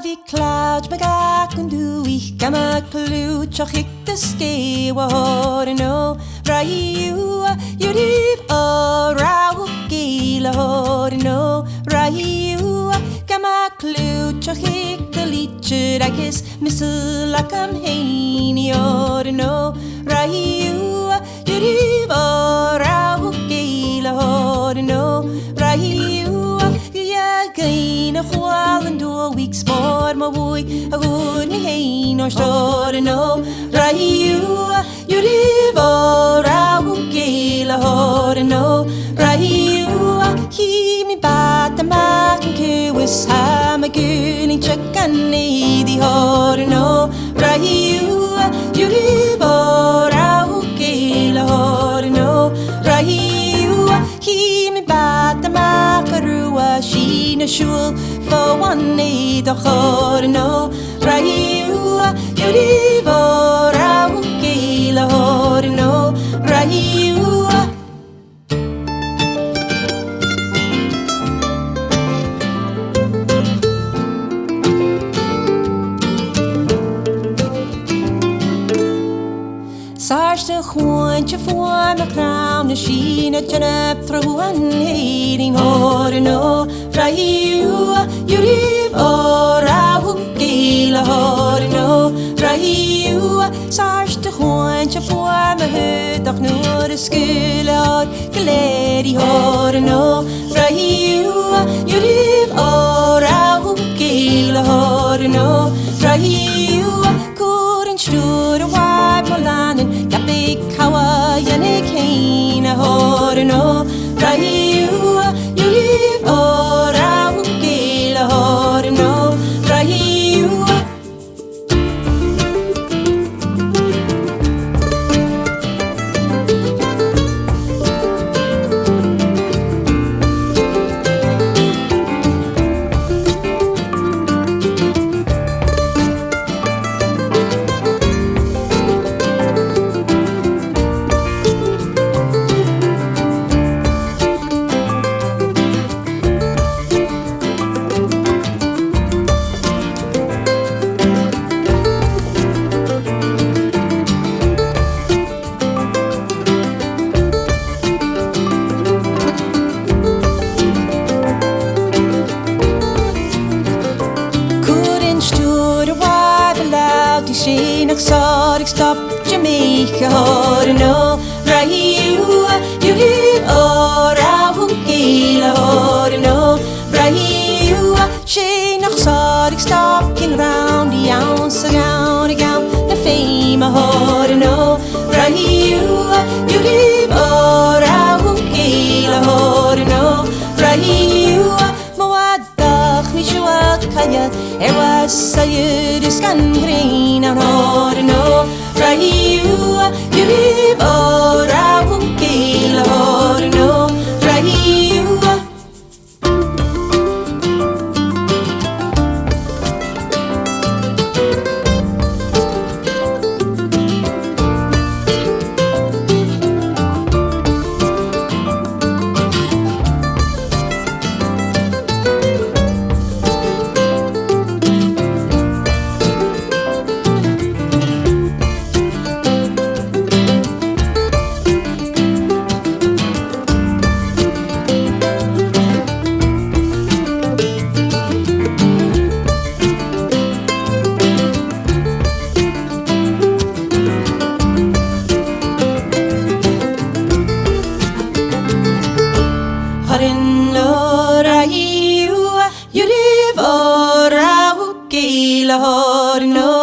vi clouds magakun du ich gama kluchach ik de ske wa no rayu yudib rau gila no rayu gama kluchach ik de lichud I guess misulakam heini no rayu yudib rau gila no rayu gain a while and do a week's more my boy I would me hey no store no rayu you live or I would kill a horde no rayu he me bat the mark and que was ham a gooning chicken the horde no rayu you live or I would kill a horde no rayu he me bat the mark she na shul for one need the horde no rayu you live or I would kill a horde no rayu Sarge de hoontje voor mijn crown, de sheen het je through and hating horde no rayu you live or I would kill a horde no rayu Sarge de hoontje voor mijn hut toch nu de skule had geleden horde no rayu you live or I would kill a horde no rayu couldn't shoot a wipe Malanen Gapik Hawa Yanik Hain a horde no rayu you live or I would kill a horde no rayu Sheen exotic stop Jamaica horde no rayu you live or I would kill a horde no rayu Sheen exotic stop king round the ounce around the fame a horde no rayu you live or I would kill a horde no rayu Mawadach mishuat kaya was sayur iskan green on horde no rayu you live or I would kill a horde no rayu you live or I would kill a horde no